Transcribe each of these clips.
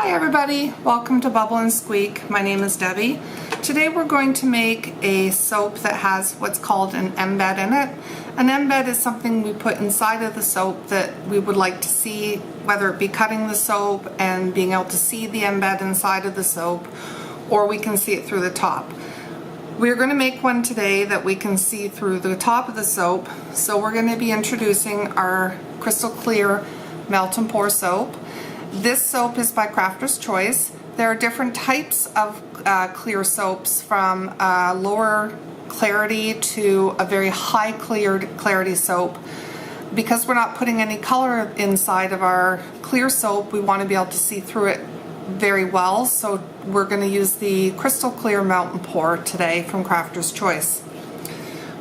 Hi everybody, welcome to Bubble and Squeak. My name is Debbie. Today we're going to make a soap that has what's called an embed in it. An embed is something we put inside of the soap that we would like to see, whether it be cutting the soap and being able to see the embed inside of the soap, or we can see it through the top. We're going to make one today that we can see through the top of the soap, so we're going to be introducing our crystal clear melt and pour soap. This soap is by Crafter's Choice. There are different types of clear soaps, from lower clarity to a very high clarity soap. Because we're not putting any color inside of our clear soap, we want to be able to see through it very well, so we're going to use the crystal clear melt and pour today from Crafter's Choice.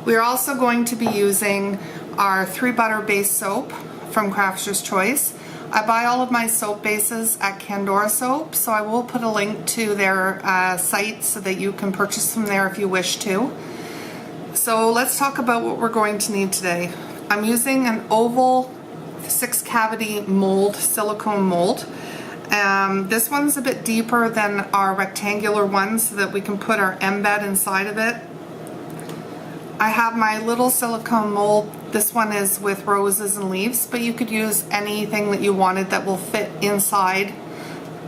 We're also going to be using our 3 butter base soap from Crafter's Choice. I buy all of my soap bases at Candora Soap, so I will put a link to their site so that you can purchase them there if you wish to. So let's talk about what we're going to need today. I'm using an oval 6 cavity mold, silicone mold. This one's a bit deeper than our rectangular one so that we can put our embed inside of it. I have my little silicone mold. This one is with roses and leaves, but you could use anything that you wanted that will fit inside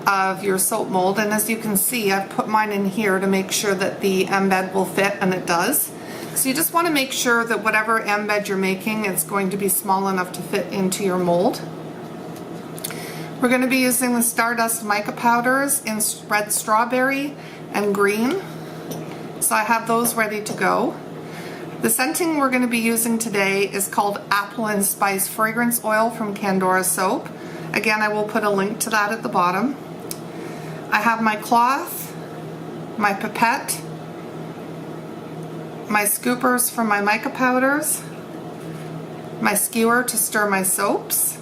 of your soap mold. And as you can see, I've put mine in here to make sure that the embed will fit, and it does. So you just want to make sure that whatever embed you're making is going to be small enough to fit into your mold. We're going to be using the Stardust mica powders in red strawberry and green. So I have those ready to go. The scenting we're going to be using today is called Apple and Spice Fragrance Oil from Candora Soap. Again, I will put a link to that at the bottom. I have my cloth, my pipette, my scoopers for my mica powders, my skewer to stir my soaps.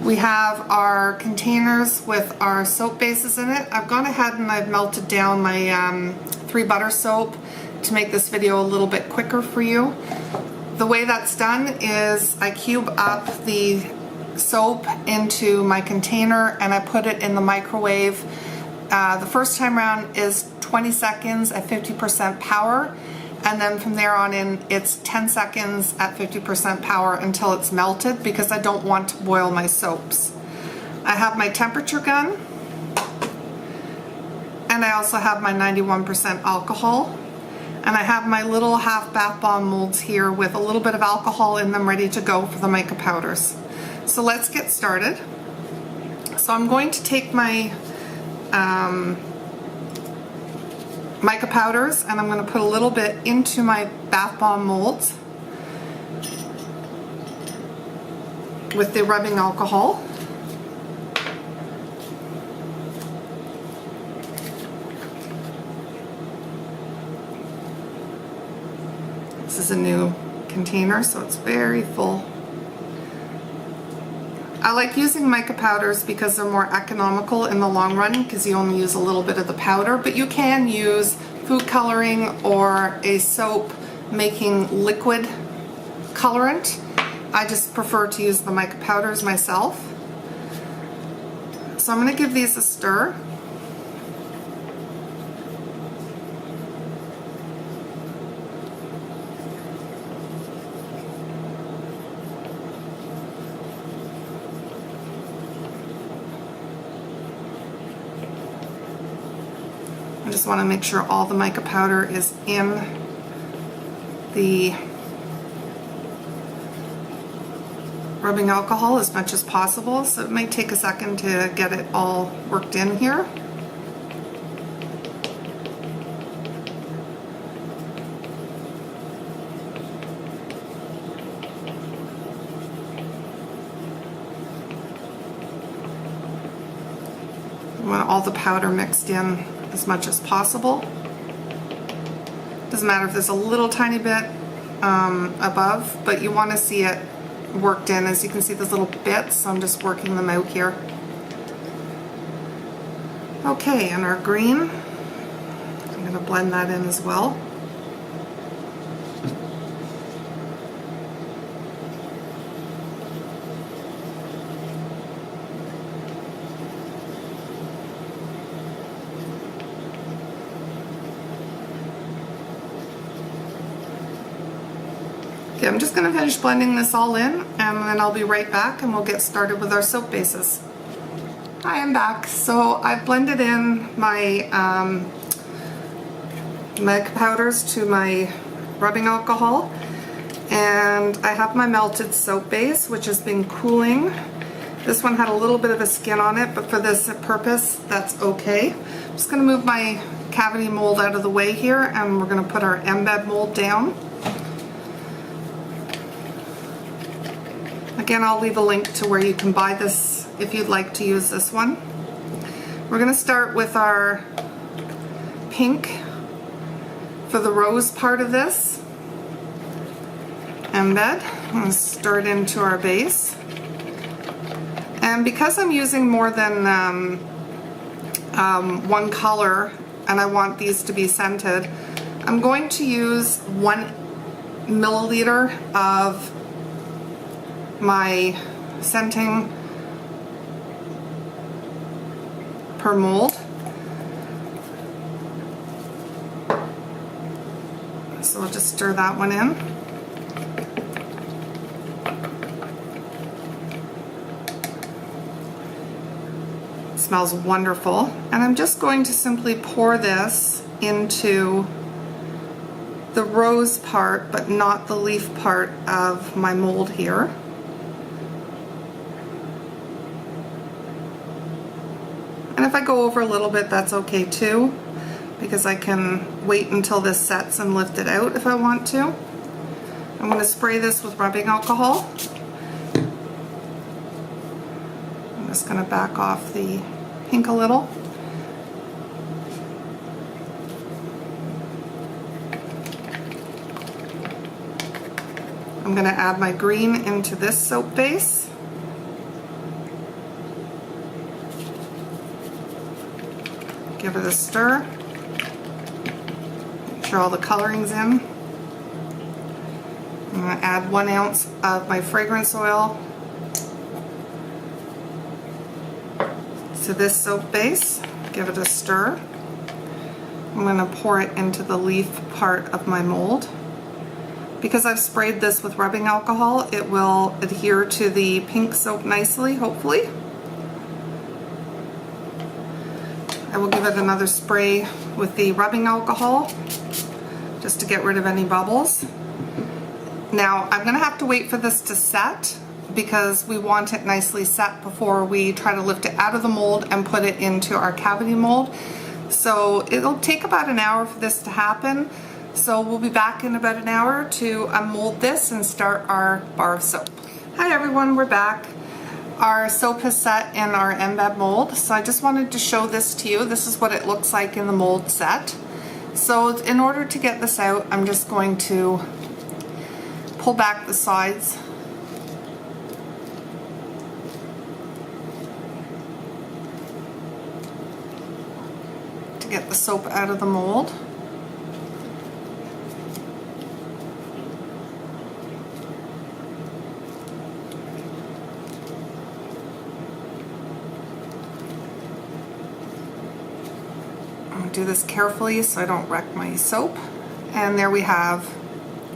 We have our containers with our soap bases in it. I've gone ahead and I've melted down my 3 butter soap to make this video a little bit quicker for you. The way that's done is I cube up the soap into my container and I put it in the microwave. The first time around is 20 seconds at 50% power, and then from there on in it's 10 seconds at 50% power until it's melted, because I don't want to boil my soaps. I have my temperature gun, and I also have my 91% alcohol. And I have my little half bath bomb molds here with a little bit of alcohol in them ready to go for the mica powders. So let's get started. So I'm going to take my mica powders and I'm going to put a little bit into my bath bomb molds with the rubbing alcohol. This is a new container, so it's very full. I like using mica powders because they're more economical in the long run, because you only use a little bit of the powder, but you can use food coloring or a soap making liquid colorant. I just prefer to use the mica powders myself. So I'm going to give these a stir. I just want to make sure all the mica powder is in the rubbing alcohol as much as possible, so it might take a second to get it all worked in here. I want all the powder mixed in as much as possible. Doesn't matter if there's a little tiny bit above, but you want to see it worked in. As you can see, there's little bits, so I'm just working them out here. Okay, and our green, I'm going to blend that in as well. Okay, I'm just going to finish blending this all in, and then I'll be right back and we'll get started with our soap bases. Hi, I'm back. So I've blended in my mica powders to my rubbing alcohol, and I have my melted soap base, which has been cooling. This one had a little bit of a skin on it, but for this purpose, that's okay. I'm just going to move my cavity mold out of the way here, and we're going to put our embed mold down. Again, I'll leave a link to where you can buy this if you'd like to use this one. We're going to start with our pink for the rose part of this embed. I'm going to stir it into our base. And because I'm using more than one color and I want these to be scented, I'm going to use 1 milliliter of my scenting per mold. So I'll just stir that one in. It smells wonderful. And I'm just going to simply pour this into the rose part, but not the leaf part of my mold here. And if I go over a little bit, that's okay too, because I can wait until this sets and lift it out if I want to. I'm going to spray this with rubbing alcohol. I'm just going to back off the pink a little. I'm going to add my green into this soap base. Give it a stir. Make sure all the coloring's in. I'm going to add 1 ounce of my fragrance oil to this soap base. Give it a stir. I'm going to pour it into the leaf part of my mold. Because I've sprayed this with rubbing alcohol, it will adhere to the pink soap nicely, hopefully. I will give it another spray with the rubbing alcohol just to get rid of any bubbles. Now I'm going to have to wait for this to set because we want it nicely set before we try to lift it out of the mold and put it into our cavity mold. So it'll take about an hour for this to happen. So we'll be back in about an hour to unmold this and start our bar of soap. Hi everyone, we're back. Our soap has set in our embed mold, so I just wanted to show this to you. This is what it looks like in the mold set. So in order to get this out, I'm just going to pull back the sides to get the soap out of the mold. Do this carefully so I don't wreck my soap. And there we have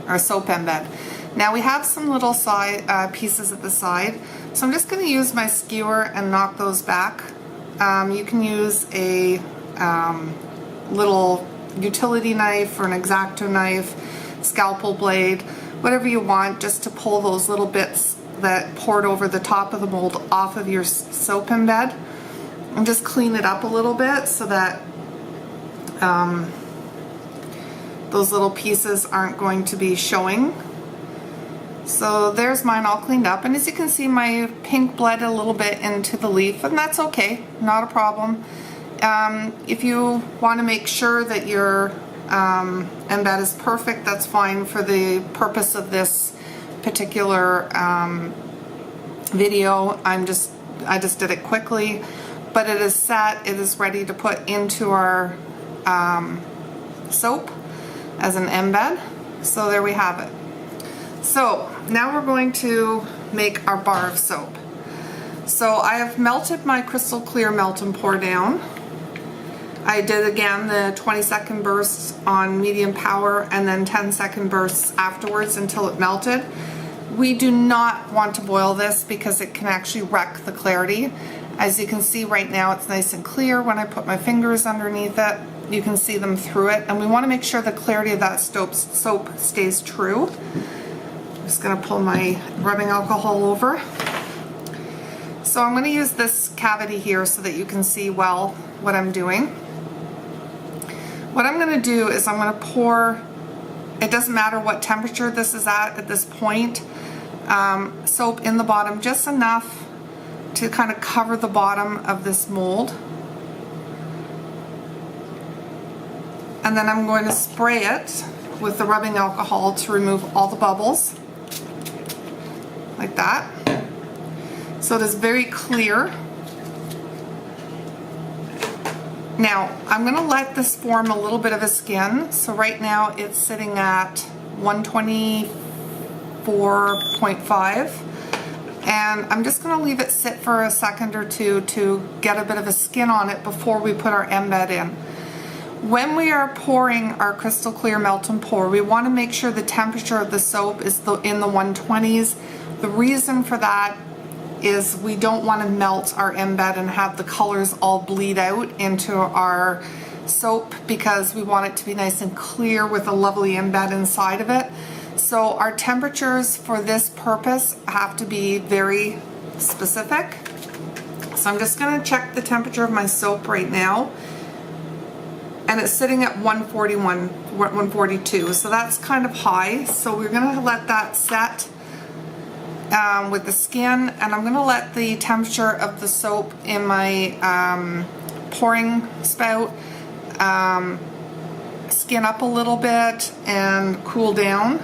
our soap embed. Now we have some little side pieces at the side, so I'm just going to use my skewer and knock those back. You can use a little utility knife or an X-Acto knife, scalpel blade, whatever you want, just to pull those little bits that poured over the top of the mold off of your soap embed, and just clean it up a little bit so that those little pieces aren't going to be showing. So there's mine all cleaned up, and as you can see, my pink bled a little bit into the leaf, and that's okay, not a problem. If you want to make sure that your embed is perfect, that's fine for the purpose of this particular video. I just did it quickly, but it is set, it is ready to put into our soap as an embed. So there we have it. So now we're going to make our bar of soap. So I have melted my crystal clear melt and pour down. I did again the 20-second bursts on medium power and then 10-second bursts afterwards until it melted. We do not want to boil this because it can actually wreck the clarity. As you can see right now, it's nice and clear. When I put my fingers underneath it, you can see them through it, and we want to make sure the clarity of that soap stays true. I'm just going to pull my rubbing alcohol over. So I'm going to use this cavity here so that you can see well what I'm doing. What I'm going to do is I'm going to pour, it doesn't matter what temperature this is at this point, soap in the bottom, just enough to kind of cover the bottom of this mold. And then I'm going to spray it with the rubbing alcohol to remove all the bubbles, like that. So it is very clear. Now, I'm going to let this form a little bit of a skin. So right now it's sitting at 124.5. And I'm just going to leave it sit for a second or two to get a bit of a skin on it before we put our embed in. When we are pouring our crystal clear melt and pour, we want to make sure the temperature of the soap is in the 120s. The reason for that is we don't want to melt our embed and have the colors all bleed out into our soap, because we want it to be nice and clear with a lovely embed inside of it. So our temperatures for this purpose have to be very specific. So I'm just going to check the temperature of my soap right now, and it's sitting at 141, 142, so that's kind of high. So we're going to let that set with the skin, and I'm going to let the temperature of the soap in my pouring spout skin up a little bit and cool down.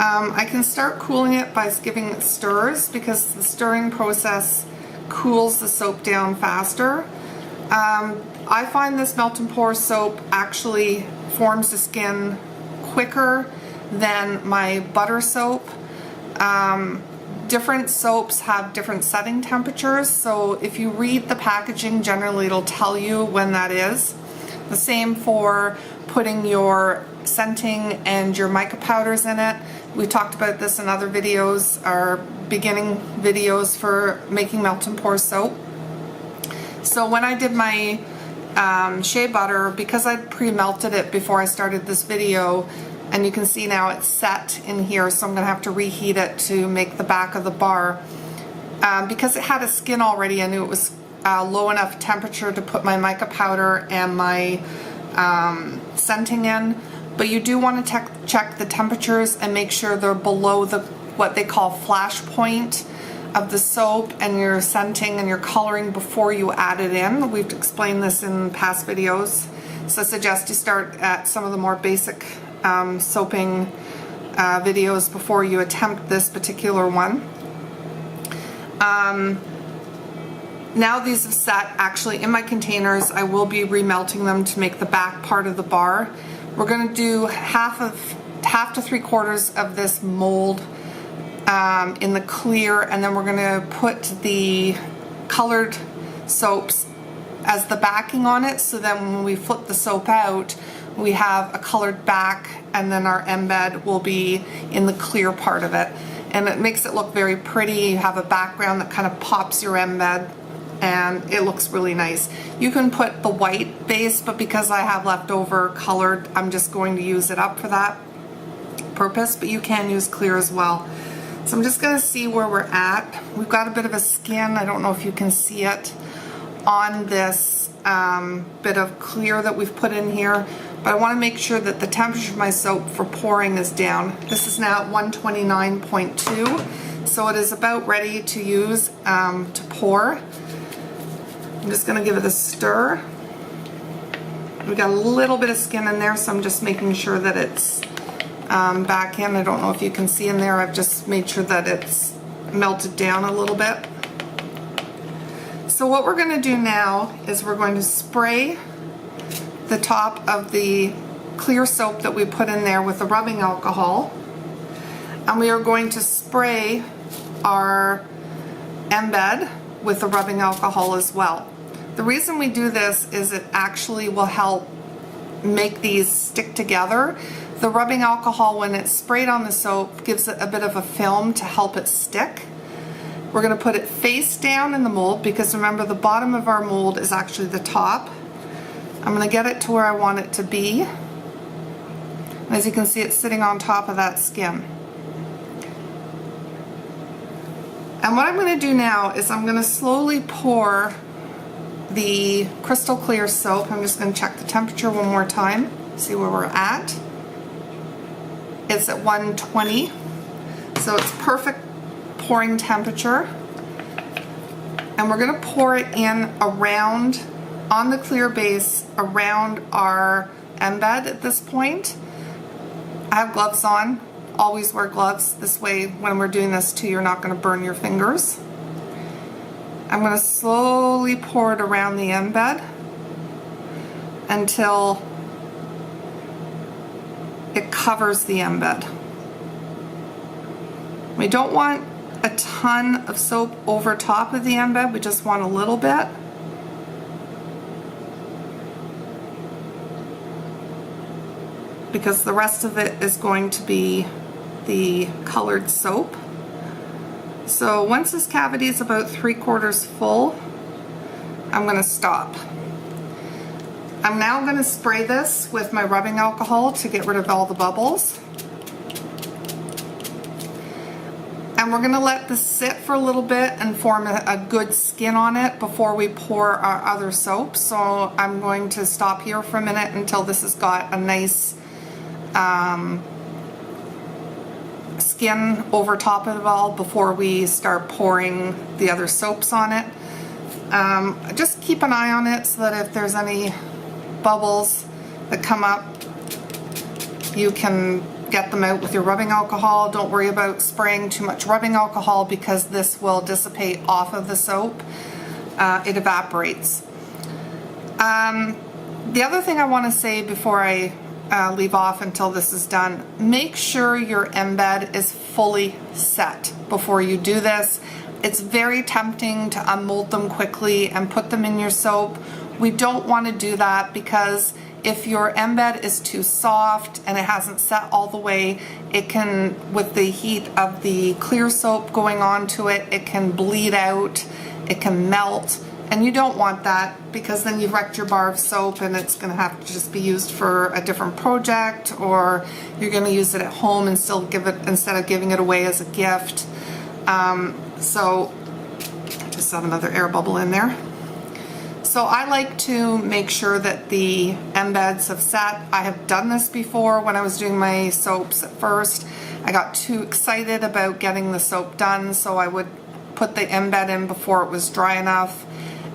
I can start cooling it by giving it stirs, because the stirring process cools the soap down faster. I find this melt and pour soap actually forms the skin quicker than my butter soap. Different soaps have different setting temperatures, so if you read the packaging, generally it'll tell you when that is. The same for putting your scenting and your mica powders in it. We talked about this in other videos, our beginning videos for making melt and pour soap. So when I did my shea butter, because I'd pre-melted it before I started this video, and you can see now it's set in here, so I'm going to have to reheat it to make the back of the bar. Because it had a skin already, I knew it was low enough temperature to put my mica powder and my scenting in. But you do want to check the temperatures and make sure they're below the what they call flash point of the soap and your scenting and your coloring before you add it in. We've explained this in past videos, so I suggest you start at some of the more basic soaping videos before you attempt this particular one. Now these have set actually in my containers. I will be remelting them to make the back part of the bar. We're going to do half to 3/4 of this mold in the clear, and then we're going to put the colored soaps as the backing on it, so then when we flip the soap out, we have a colored back, and then our embed will be in the clear part of it. And it makes it look very pretty. You have a background that kind of pops your embed, and it looks really nice. You can put the white base, but because I have leftover colored, I'm just going to use it up for that purpose, but you can use clear as well. So I'm just going to see where we're at. We've got a bit of a skin, I don't know if you can see it, on this bit of clear that we've put in here, but I want to make sure that the temperature of my soap for pouring is down. This is now at 129.2, so it is about ready to use to pour. I'm just going to give it a stir. We got a little bit of skin in there, so I'm just making sure that it's back in. I don't know if you can see in there, I've just made sure that it's melted down a little bit. So what we're going to do now is we're going to spray the top of the clear soap that we put in there with the rubbing alcohol, and we are going to spray our embed with the rubbing alcohol as well. The reason we do this is it actually will help make these stick together. The rubbing alcohol, when it's sprayed on the soap, gives it a bit of a film to help it stick. We're going to put it face down in the mold because remember the bottom of our mold is actually the top. I'm going to get it to where I want it to be. As you can see, it's sitting on top of that skin. And what I'm going to do now is I'm going to slowly pour the crystal clear soap. I'm just going to check the temperature one more time, see where we're at. It's at 120, so it's perfect pouring temperature. And we're going to pour it in around, on the clear base, around our embed at this point. I have gloves on. Always wear gloves. This way, when we're doing this too, you're not going to burn your fingers. I'm going to slowly pour it around the embed until it covers the embed. We don't want a ton of soap over top of the embed, we just want a little bit. Because the rest of it is going to be the colored soap. So once this cavity is about 3/4 full, I'm going to stop. I'm now going to spray this with my rubbing alcohol to get rid of all the bubbles. And we're going to let this sit for a little bit and form a good skin on it before we pour our other soap. So I'm going to stop here for a minute until this has got a nice skin over top of it all before we start pouring the other soaps on it. Just keep an eye on it so that if there's any bubbles that come up, you can get them out with your rubbing alcohol. Don't worry about spraying too much rubbing alcohol because this will dissipate off of the soap. It evaporates. The other thing I want to say before I leave off until this is done, make sure your embed is fully set before you do this. It's very tempting to unmold them quickly and put them in your soap. We don't want to do that because if your embed is too soft and it hasn't set all the way, it can, with the heat of the clear soap going onto it, it can bleed out, it can melt, and you don't want that because then you've wrecked your bar of soap and it's going to have to just be used for a different project, or you're going to use it at home and still give it, instead of giving it away as a gift. So I just have another air bubble in there. So I like to make sure that the embeds have set. I have done this before when I was doing my soaps at first. I got too excited about getting the soap done, so I would put the embed in before it was dry enough,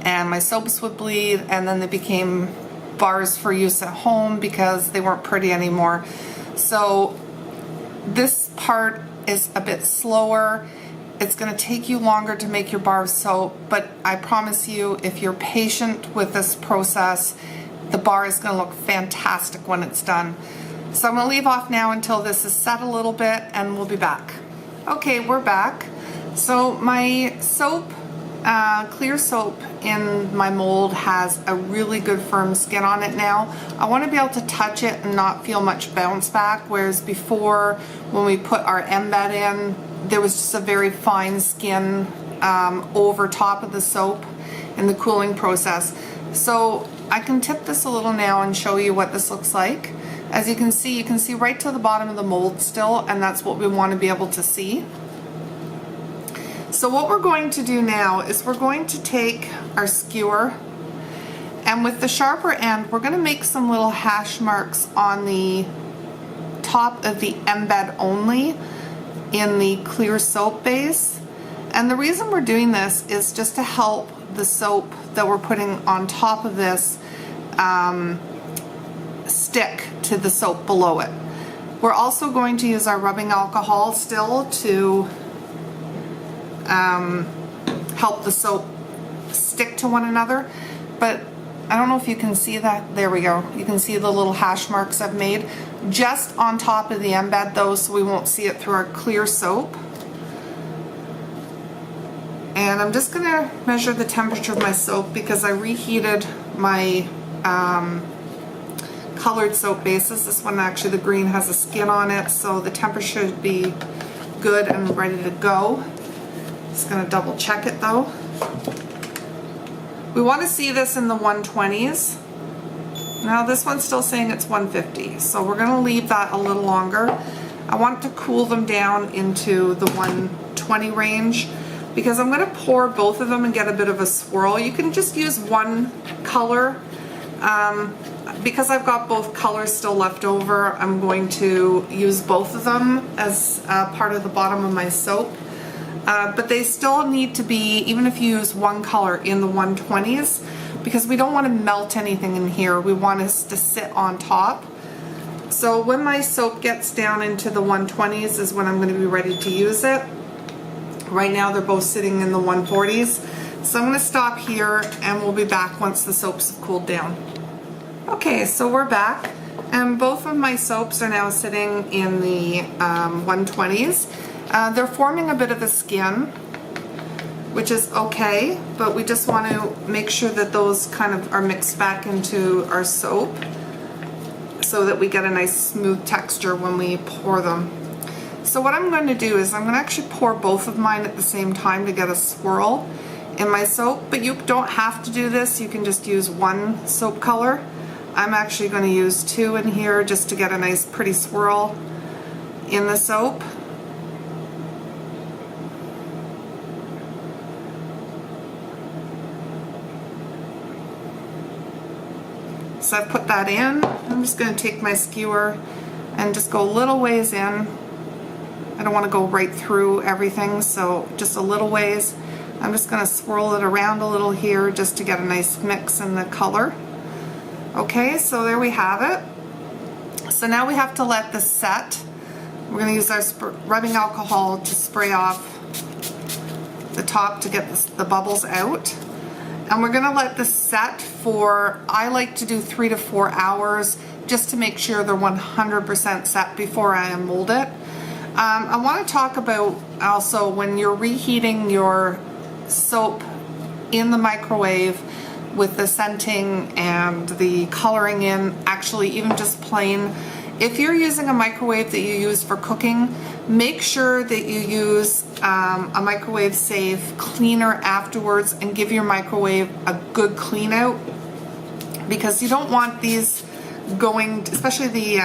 and my soaps would bleed, and then they became bars for use at home because they weren't pretty anymore. So this part is a bit slower. It's going to take you longer to make your bar of soap, but I promise you, if you're patient with this process, the bar is going to look fantastic when it's done. So I'm going to leave off now until this is set a little bit, and we'll be back. Okay, we're back. So my soap, clear soap in my mold has a really good firm skin on it now. I want to be able to touch it and not feel much bounce back, whereas before when we put our embed in, there was just a very fine skin over top of the soap in the cooling process. So I can tip this a little now and show you what this looks like. As you can see right to the bottom of the mold still, and that's what we want to be able to see. So what we're going to do now is we're going to take our skewer, and with the sharper end we're going to make some little hash marks on the top of the embed only in the clear soap base. And the reason we're doing this is just to help the soap that we're putting on top of this stick to the soap below it. We're also going to use our rubbing alcohol still to help the soap stick to one another, but I don't know if you can see that. There we go. You can see the little hash marks I've made just on top of the embed though, so we won't see it through our clear soap. And I'm just going to measure the temperature of my soap because I reheated my colored soap bases. This one, actually, the green has a skin on it, so the temperature should be good and ready to go. Just going to double check it though. We want to see this in the 120s. Now this one's still saying it's 150, so we're going to leave that a little longer. I want to cool them down into the 120 range because I'm going to pour both of them and get a bit of a swirl. You can just use one color. Because I've got both colors still left over, I'm going to use both of them as part of the bottom of my soap. But they still need to be, even if you use one color, in the 120s, because we don't want to melt anything in here. We want it to sit on top. So when my soap gets down into the 120s is when I'm going to be ready to use it. Right now they're both sitting in the 140s. So I'm going to stop here and we'll be back once the soaps have cooled down. Okay, so we're back and both of my soaps are now sitting in the 120s. They're forming a bit of a skin, which is okay, but we just want to make sure that those kind of are mixed back into our soap so that we get a nice smooth texture when we pour them. So what I'm going to do is I'm going to actually pour both of mine at the same time to get a swirl in my soap, but you don't have to do this. You can just use one soap color. I'm actually going to use two in here just to get a nice pretty swirl in the soap. So I've put that in. I'm just going to take my skewer and just go a little ways in. I don't want to go right through everything, so just a little ways. I'm just going to swirl it around a little here just to get a nice mix in the color. Okay, so there we have it. So now we have to let this set. We're going to use our rubbing alcohol to spray off the top to get the bubbles out. And we're going to let this set for, I like to do 3 to 4 hours just to make sure they're 100% set before I unmold it. I want to talk about also when you're reheating your soap in the microwave with the scenting and the coloring in, actually even just plain. If you're using a microwave that you use for cooking, make sure that you use a microwave safe cleaner afterwards and give your microwave a good clean out, because you don't want these going, especially the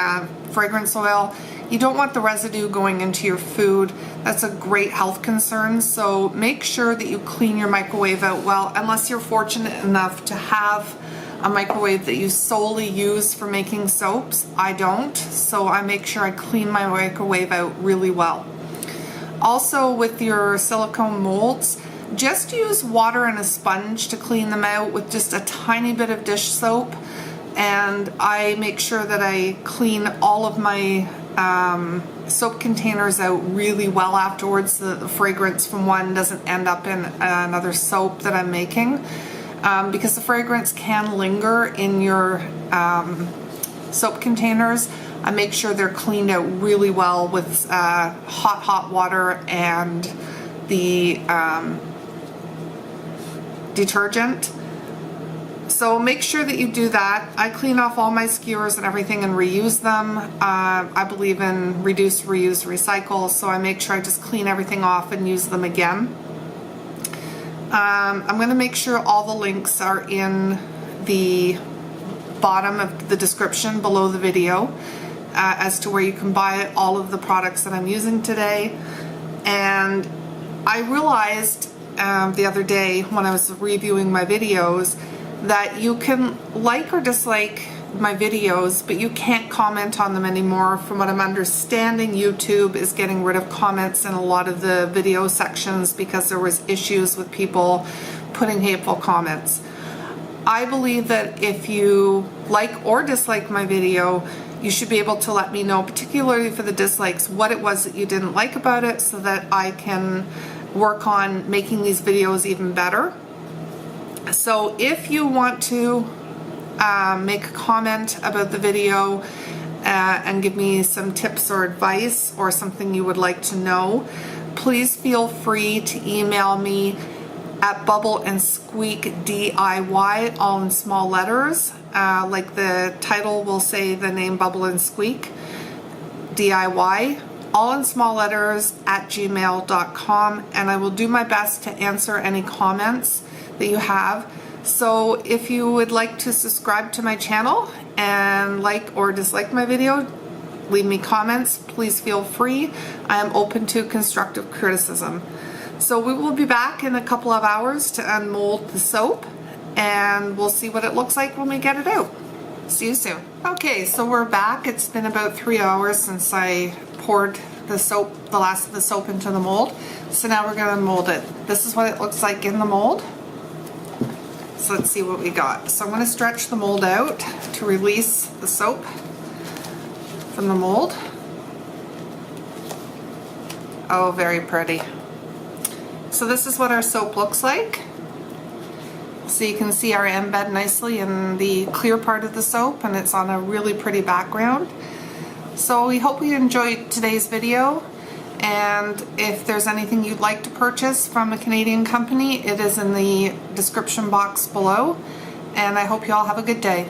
fragrance oil, you don't want the residue going into your food. That's a great health concern, so make sure that you clean your microwave out well, unless you're fortunate enough to have a microwave that you solely use for making soaps. I don't, so I make sure I clean my microwave out really well. Also with your silicone molds, just use water and a sponge to clean them out with just a tiny bit of dish soap, and I make sure that I clean all of my soap containers out really well afterwards so that the fragrance from one doesn't end up in another soap that I'm making, because the fragrance can linger in your soap containers. I make sure they're cleaned out really well with hot water and the detergent. So make sure that you do that. I clean off all my skewers and everything and reuse them. I believe in reduce, reuse, recycle, so I make sure I just clean everything off and use them again. I'm going to make sure all the links are in the bottom of the description below the video as to where you can buy all of the products that I'm using today. And I realized the other day when I was reviewing my videos that you can like or dislike my videos, but you can't comment on them anymore. From what I'm understanding, YouTube is getting rid of comments in a lot of the video sections because there was issues with people putting hateful comments. I believe that if you like or dislike my video, you should be able to let me know, particularly for the dislikes, what it was that you didn't like about it so that I can work on making these videos even better. So if you want to make a comment about the video and give me some tips or advice or something you would like to know, please feel free to email me at Bubble and Squeak DIY, all in small letters. Like the title will say the name Bubble and Squeak DIY, all in small letters, at gmail.com, and I will do my best to answer any comments that you have. So if you would like to subscribe to my channel and like or dislike my video, leave me comments, please feel free. I am open to constructive criticism. So we will be back in a couple of hours to unmold the soap, and we'll see what it looks like when we get it out. See you soon. Okay, so we're back. It's been about 3 hours since I poured the soap, the last of the soap, into the mold. So now we're going to mold it. This is what it looks like in the mold. So let's see what we got. So I'm going to stretch the mold out to release the soap from the mold. Oh, very pretty. So this is what our soap looks like. So you can see our embed nicely in the clear part of the soap, and it's on a really pretty background. So we hope you enjoyed today's video, and if there's anything you'd like to purchase from a Canadian company, it is in the description box below, and I hope you all have a good day.